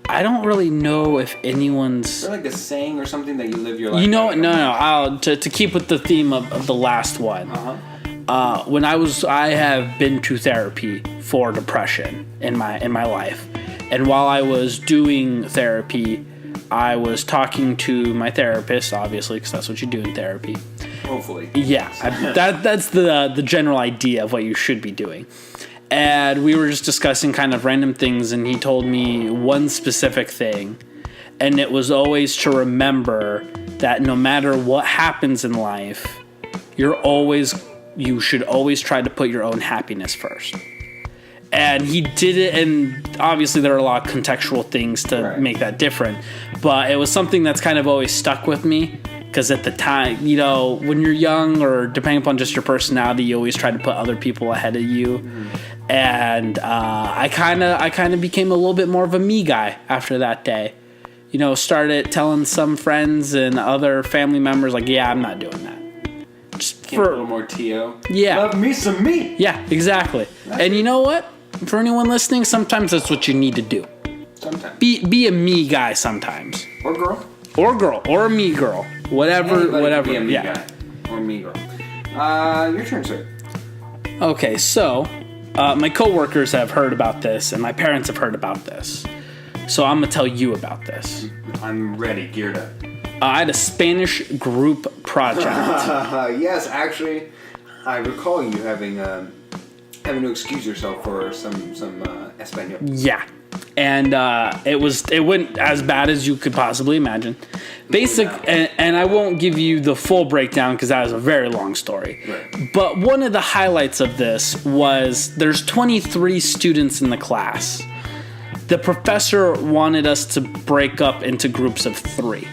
I don't really know if anyone's... Is there a saying or something that you live your life... No. To keep with the theme of the last one. When I have been to therapy for depression in my life. And while I was doing therapy, I was talking to my therapist, obviously, because that's what you do in therapy. Hopefully. Yeah, that's the general idea of what you should be doing. And we were just discussing kind of random things, and he told me one specific thing, and it was always to remember that no matter what happens in life, you should always try to put your own happiness first. And he did it, and obviously there are a lot of contextual things to make that different, but it was something that's kind of always stuck with me. Because at the time, when you're young or depending upon just your personality, you always try to put other people ahead of you. Mm-hmm. And I kind of became a little bit more of a me guy after that day. Started telling some friends and other family members, yeah, I'm not doing that. Just a little more T.O. Yeah. Love me some me. Yeah, exactly. And you know what? For anyone listening, sometimes that's what you need to do. Sometimes. Be a me guy sometimes. Or girl. Or girl. Or a me girl. Whatever. Be a me guy. Or me girl. Your turn, sir. Okay, so my coworkers have heard about this, and my parents have heard about this. So I'm going to tell you about this. I'm ready, geared up. I had a Spanish group project. Yes, actually, I recall you having to excuse yourself for some Espanol. Yeah. and it went as bad as you could possibly imagine. Basic, and I won't give you the full breakdown because that is a very long story. Right. But one of the highlights of this was there's 23 students in the class. The professor wanted us to break up into groups of 3.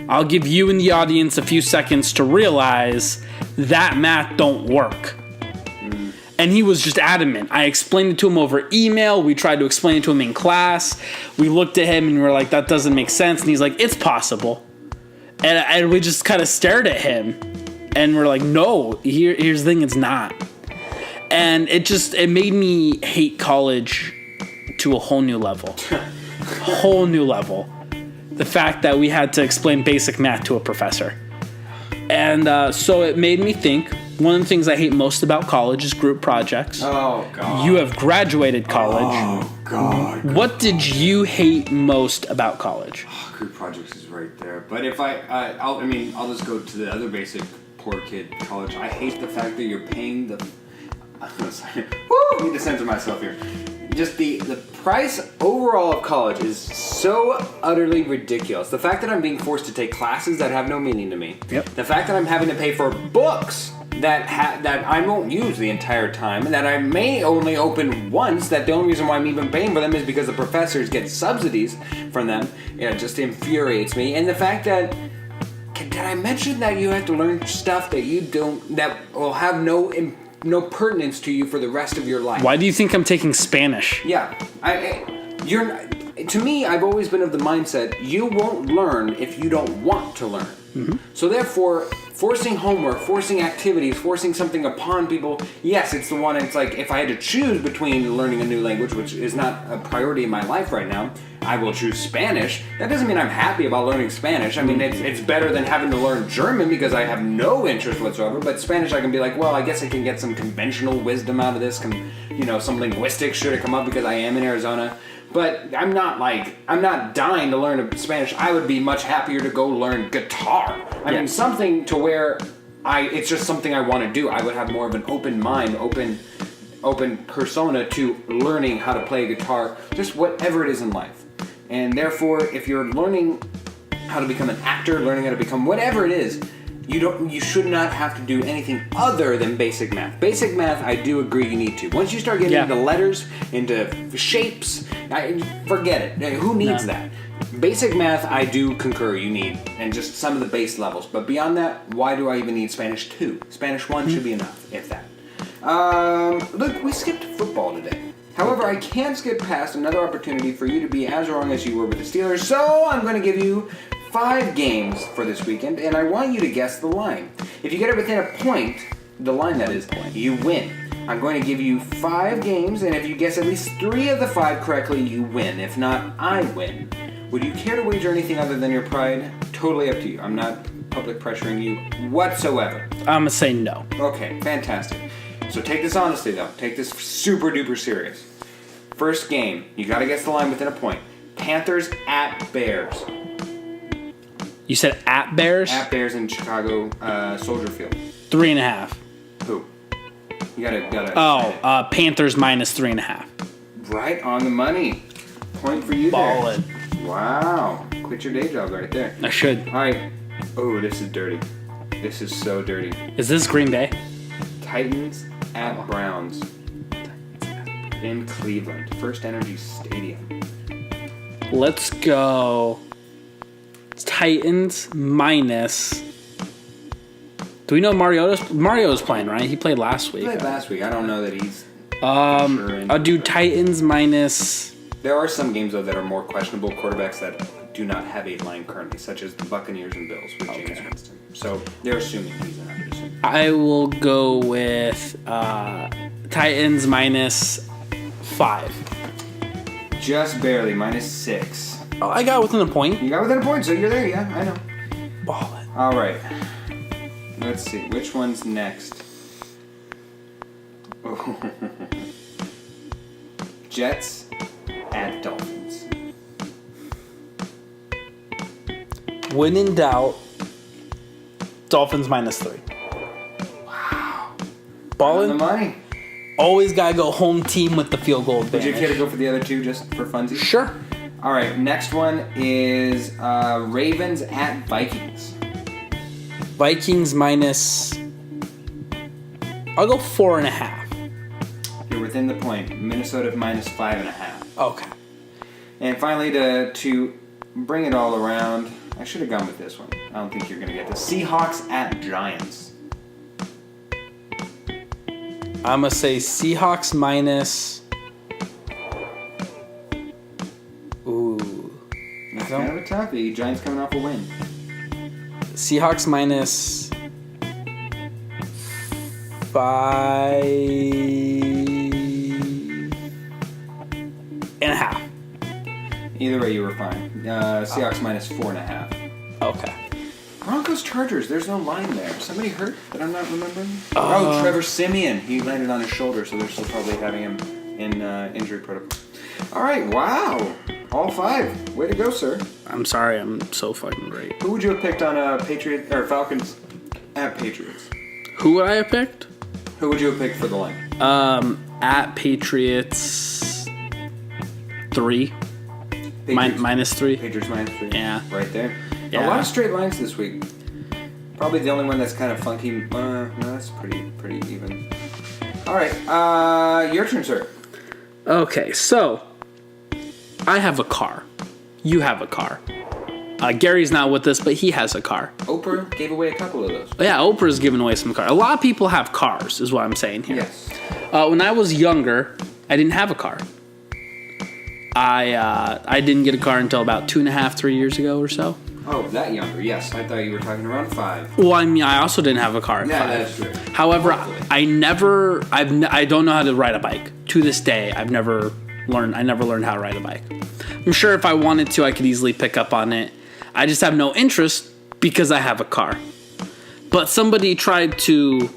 I'll give you in the audience a few seconds to realize that math don't work. And he was just adamant. I explained it to him over email. We tried to explain it to him in class. We looked at him and we were like, that doesn't make sense. And he's like, it's possible. And we just kind of stared at him. And we're like, no, here's the thing, it's not. And it made me hate college to a whole new level. Whole new level. The fact that we had to explain basic math to a professor. And so it made me think, one of the things I hate most about college is group projects. Oh, God. You have graduated college. Oh, God. What did you hate most about college? Group projects is right there. But if I'll just go to the other basic poor kid college. I hate the fact that you're paying the... I need to censor myself here. Just the price overall of college is so utterly ridiculous. The fact that I'm being forced to take classes that have no meaning to me. Yep. The fact that I'm having to pay for books that I won't use the entire time, and that I may only open once, that the only reason why I'm even paying for them is because the professors get subsidies from them. It just infuriates me. And the fact that, did I mention that you have to learn stuff that will have no pertinence to you for the rest of your life? Why do you think I'm taking Spanish? Yeah, to me, I've always been of the mindset, you won't learn if you don't want to learn. Mm-hmm. So therefore, forcing homework, forcing activities, forcing something upon people, yes, it's the one, it's like, if I had to choose between learning a new language, which is not a priority in my life right now, I will choose Spanish. That doesn't mean I'm happy about learning Spanish. I mean, it's better than having to learn German because I have no interest whatsoever. But Spanish, I can be like, well, I guess I can get some conventional wisdom out of this. Some linguistics should have come up because I am in Arizona. But I'm not dying to learn Spanish. I would be much happier to go learn guitar. I mean, something to where it's just something I want to do. I would have more of an open mind, open persona to learning how to play guitar, just whatever it is in life. And therefore, if you're learning how to become an actor, learning how to become whatever it is, you should not have to do anything other than basic math. Basic math, I do agree you need to. Once you start getting into letters, into shapes, forget it. Who needs that? Basic math, I do concur you need, and just some of the base levels. But beyond that, why do I even need Spanish 2? Spanish 1 should be enough, if that. Look, we skipped football today. However, I can't skip past another opportunity for you to be as wrong as you were with the Steelers, so I'm going to give you 5 games for this weekend, and I want you to guess the line. If you get it within a point, the line that is, you win. I'm going to give you 5 games, and if you guess at least 3 of the 5 correctly, you win. If not, I win. Would you care to wager anything other than your pride? Totally up to you. I'm not public pressuring you whatsoever. I'm going to say no. Okay, fantastic. So take this honestly, though. Take this super duper serious. First game, you got to guess the line within a point. Panthers at Bears. You said at Bears? At Bears in Chicago, Soldier Field. 3.5. Who? You gotta. Panthers minus 3.5. Right on the money. Point for you Ballin'. there. Wow. Quit your day job right there. I should. All right. Oh, this is dirty. This is so dirty. Is this Green Bay? Titans at Browns in Cleveland. First Energy Stadium. Let's go Titans minus. Do we know Mario's playing, right? He played last week. He played last week. I don't know that he's I'll do Titans minus. There are some games, though, that are more questionable quarterbacks that do not have a line currently, such as the Buccaneers and Bills with James Winston. So they're assuming he's not. I will go with Titans minus 5. Just barely, minus 6. Oh, I got within a point. You got within a point, so you're there, yeah, I know. Ballin'. All right. Let's see, which one's next? Oh. Jets at Dolphins. When in doubt, Dolphins minus 3. Wow. Ballin'. On the money. Always gotta go home team with the field goal advantage. Would you care to go for the other two just for funsies? Sure. All right, next one is Ravens at Vikings. Vikings minus. I'll go 4.5. You're within the point. Minnesota minus 5.5. Okay. And finally, to bring it all around, I should have gone with this one. I don't think you're going to get this. Seahawks at Giants. I'm going to say Seahawks minus... Ooh. That's kind of a toughie. Giants coming off a win. Seahawks minus... 5.5. Either way, you were fine. Seahawks minus 4.5. Okay. Broncos Chargers. There's no line there. Somebody hurt that I'm not remembering. Trevor Siemian. He landed on his shoulder, so they're still probably having him in injury protocol. All right. Wow. All 5. Way to go, sir. I'm sorry. I'm so fucking great. Who would you have picked on Patriots or Falcons at Patriots? Who would I have picked? Who would you have picked for the line? At Patriots 3. Minus 3. Patriots minus 3. Yeah. Right there. Yeah. A lot of straight lines this week. Probably the only one that's kind of funky. No, that's pretty even. All right. Your turn, sir. Okay, so I have a car. You have a car. Gary's not with us, but he has a car. Oprah gave away a couple of those. Yeah, Oprah's giving away some cars. A lot of people have cars, is what I'm saying here. Yes. When I was younger, I didn't have a car. I didn't get a car until about 2.5, 3 years ago or so. Oh, that younger. Yes, I thought you were talking around 5. Well, I mean, I also didn't have a car at 5. That's true. However, I don't know how to ride a bike. To this day, I never learned how to ride a bike. I'm sure if I wanted to, I could easily pick up on it. I just have no interest because I have a car. But somebody tried to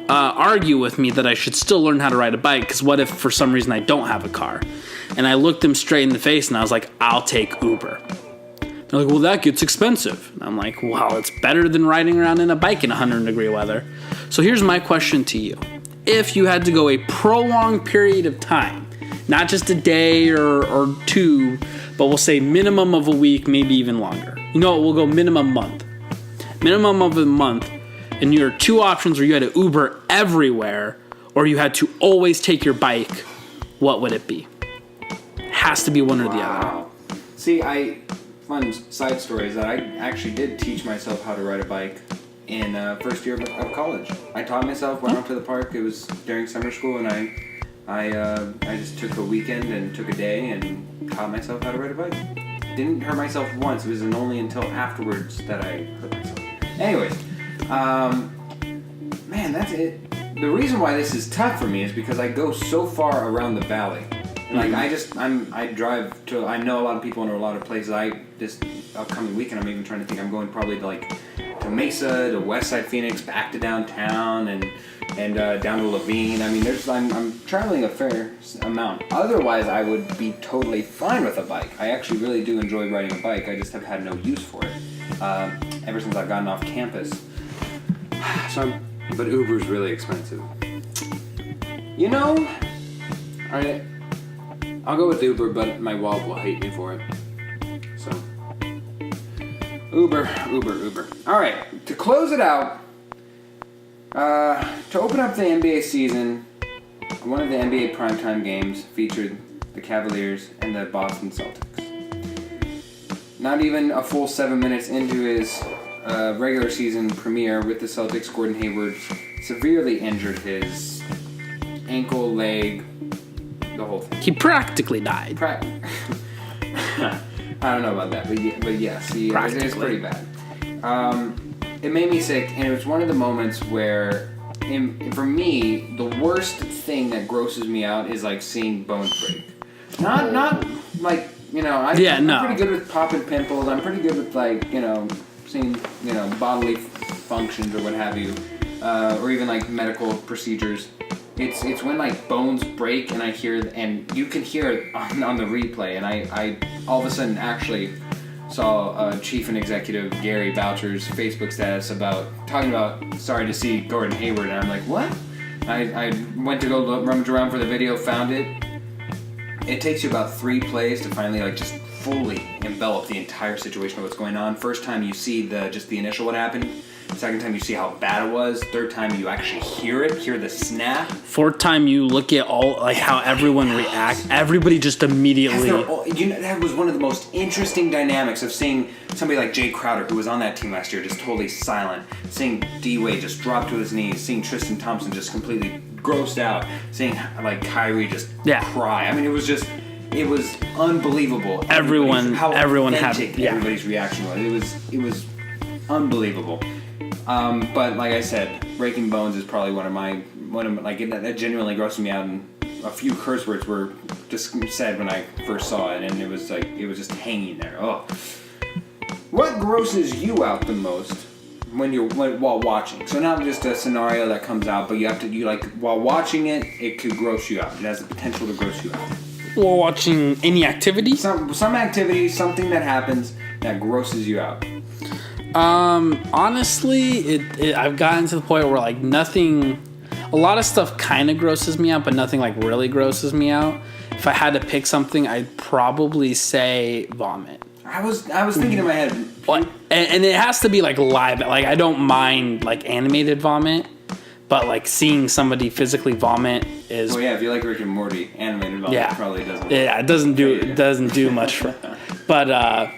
argue with me that I should still learn how to ride a bike, because what if for some reason I don't have a car? And I looked them straight in the face and I was like, I'll take Uber. They're like, well, that gets expensive. And I'm like, well, it's better than riding around in a bike in 100-degree weather. So here's my question to you. If you had to go a prolonged period of time, not just a day or two, but we'll say minimum of a week, maybe even longer. You know what? We'll go minimum month. Minimum of a month. And your 2 options where you had to Uber everywhere or you had to always take your bike, what would it be? Has to be one or the other. See, fun side story is that I actually did teach myself how to ride a bike in first year of college. I taught myself, went out to the park. It was during summer school, and I just took a weekend and took a day and taught myself how to ride a bike. Didn't hurt myself once. It was only until afterwards that I hurt myself. Anyways, man, that's it. The reason why this is tough for me is because I go so far around the valley. Like I drive to. I know a lot of people in a lot of places. This upcoming weekend, I'm even trying to think. I'm going probably to Mesa, to Westside Phoenix, back to downtown, and down to Levine. I mean, I'm traveling a fair amount. Otherwise, I would be totally fine with a bike. I actually really do enjoy riding a bike. I just have had no use for it ever since I've gotten off campus. But Uber's really expensive. You know, all right. I'll go with Uber, but my wallet will hate me for it. So, Uber. All right, to close it out, to open up the NBA season, one of the NBA primetime games featured the Cavaliers and the Boston Celtics. Not even a full 7 minutes into his regular season premiere with the Celtics, Gordon Hayward severely injured his ankle, leg, the whole thing. He practically died. I don't know about that, but yes, it's pretty bad. It made me sick, and it was one of the moments where, for me, the worst thing that grosses me out is like seeing bones break. Not like, I'm pretty good with popping pimples. I'm pretty good with seeing bodily functions or what have you, or even like medical procedures. It's when like bones break and I hear, and you can hear it on the replay, and I all of a sudden actually saw Chief and Executive Gary Boucher's Facebook status talking about sorry to see Gordon Hayward, and I'm like, what? I went to go rummage around for the video, found it. It takes you about 3 plays to finally like just fully envelop the entire situation of what's going on. First time you see just the initial what happened. Second time you see how bad it was. Third time you actually hear the snap. Fourth time you look at all like how everyone reacts. Everybody just immediately. That was one of the most interesting dynamics of seeing somebody like Jay Crowder, who was on that team last year, just totally silent. Seeing D-Wade just drop to his knees. Seeing Tristan Thompson just completely grossed out. Seeing like Kyrie just cry. I mean, it was unbelievable. Everyone had everybody's reaction was. It was unbelievable. But like I said, Breaking Bones is probably one of my that genuinely grossed me out, and a few curse words were just said when I first saw it, and it was just hanging there. Oh, what grosses you out the most while watching? So not just a scenario that comes out, but while watching it, it could gross you out. It has the potential to gross you out. While watching any activity? Some activity, something that happens that grosses you out. Honestly, I've gotten to the point where like nothing, a lot of stuff kind of grosses me out, but nothing like really grosses me out. If I had to pick something, I'd probably say vomit. I was thinking in my head. And it has to be like live. Like I don't mind like animated vomit, but like seeing somebody physically vomit is. Well, yeah, if you like Rick and Morty, animated vomit probably doesn't. Yeah, it doesn't do much for. But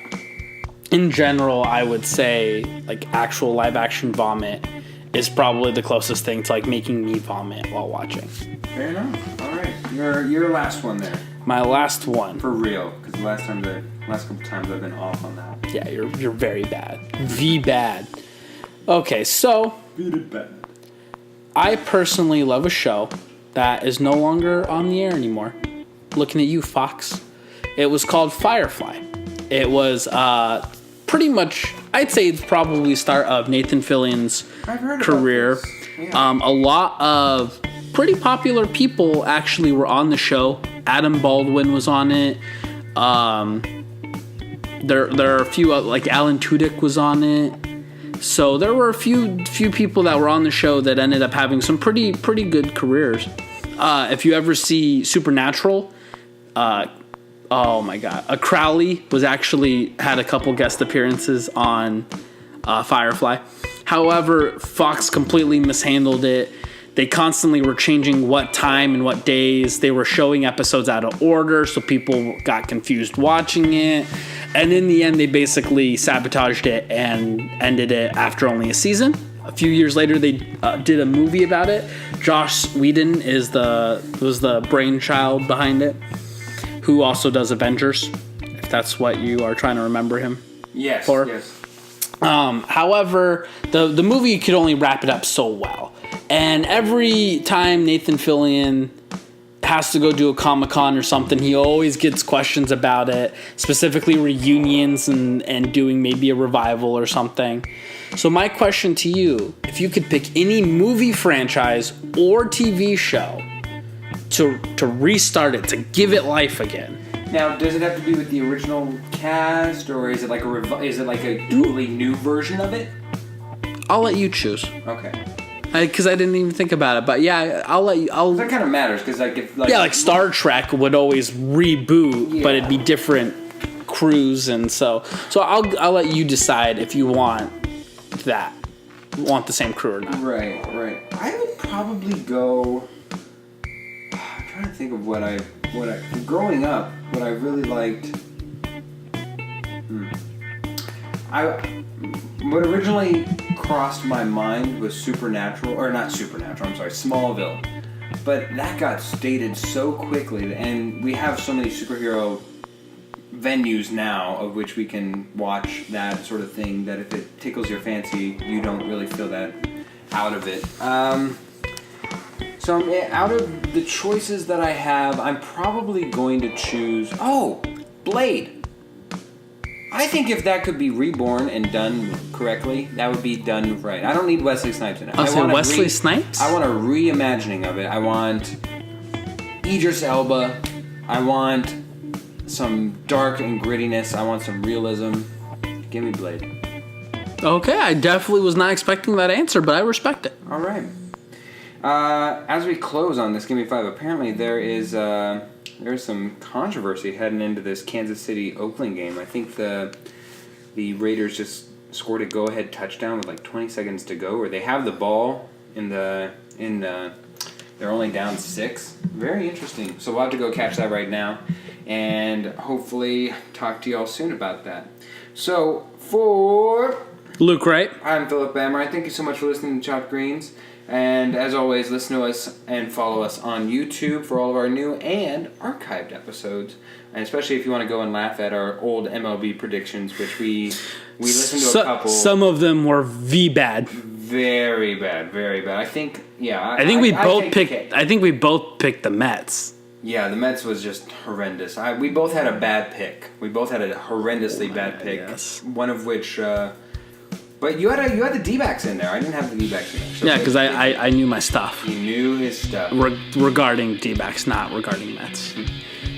in general, I would say like actual live action vomit is probably the closest thing to like making me vomit while watching. Fair enough. All right, your last one there. My last one. For real, because the last couple times I've been off on that. Yeah, you're very bad. Bad. Okay, so bad. I personally love a show that is no longer on the air anymore. Looking at you, Fox. It was called Firefly. It was pretty much, I'd say it's probably the start of Nathan Fillion's career. Yeah. A lot of pretty popular people actually were on the show. Adam Baldwin was on it. There are a few, like Alan Tudyk was on it. So there were a few people that were on the show that ended up having some pretty good careers. If you ever see Supernatural, oh my God, Crowley was actually had a couple guest appearances on Firefly. However, Fox completely mishandled it. They constantly were changing what time and what days. They were showing episodes out of order, so people got confused watching it. And in the end, they basically sabotaged it and ended it after only a season. A few years later, they did a movie about it. Joss Whedon was the brainchild behind it, who also does Avengers, if that's what you are trying to remember him for. Yes. However, the movie could only wrap it up so well. And every time Nathan Fillion has to go do a Comic-Con or something, he always gets questions about it, specifically reunions and doing maybe a revival or something. So my question to you, if you could pick any movie franchise or TV show to restart it, to give it life again. Now, does it have to be with the original cast, or is it like a totally new version of it? I'll let you choose. Okay. Because I didn't even think about it, but yeah, I'll let you. That kind of matters because like Star Trek would always reboot, but it'd be different crews, and so I'll let you decide if you want the same crew or not. Right. I would probably go. I'm trying to think of what I growing up, what I really liked. What originally crossed my mind was Smallville. But that got stated so quickly, and we have so many superhero venues now of which we can watch that sort of thing that if it tickles your fancy, you don't really feel that out of it. So out of the choices that I have, I'm probably going to choose... Oh! Blade! I think if that could be reborn and done correctly, that would be done right. I don't need Wesley Snipes in it. Wesley Snipes? I want a reimagining of it. I want Idris Elba. I want some dark and grittiness. I want some realism. Give me Blade. Okay, I definitely was not expecting that answer, but I respect it. All right. As we close on this Give Me 5, apparently there's some controversy heading into this Kansas City-Oakland game. I think the Raiders just scored a go-ahead touchdown with like 20 seconds to go, where they have the ball they're only down 6. Very interesting. So we'll have to go catch that right now, and hopefully talk to y'all soon about that. So for Luke Wright, I'm Philip Bammer. Thank you so much for listening to Chopped Greens. And as always, listen to us and follow us on YouTube for all of our new and archived episodes. And especially if you want to go and laugh at our old MLB predictions, which we listened to a couple. Some of them were bad. Very bad, very bad. I think, yeah. I think we both picked the Mets. Yeah, the Mets was just horrendous. We both had a bad pick. We both had a horrendously bad pick. Yes. One of which. But you had the D-backs in there. I didn't have the D-backs in there. So Yeah, because I knew my stuff. He knew his stuff. Regarding D-backs, not regarding Mets.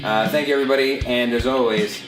Thank you, everybody. And as always,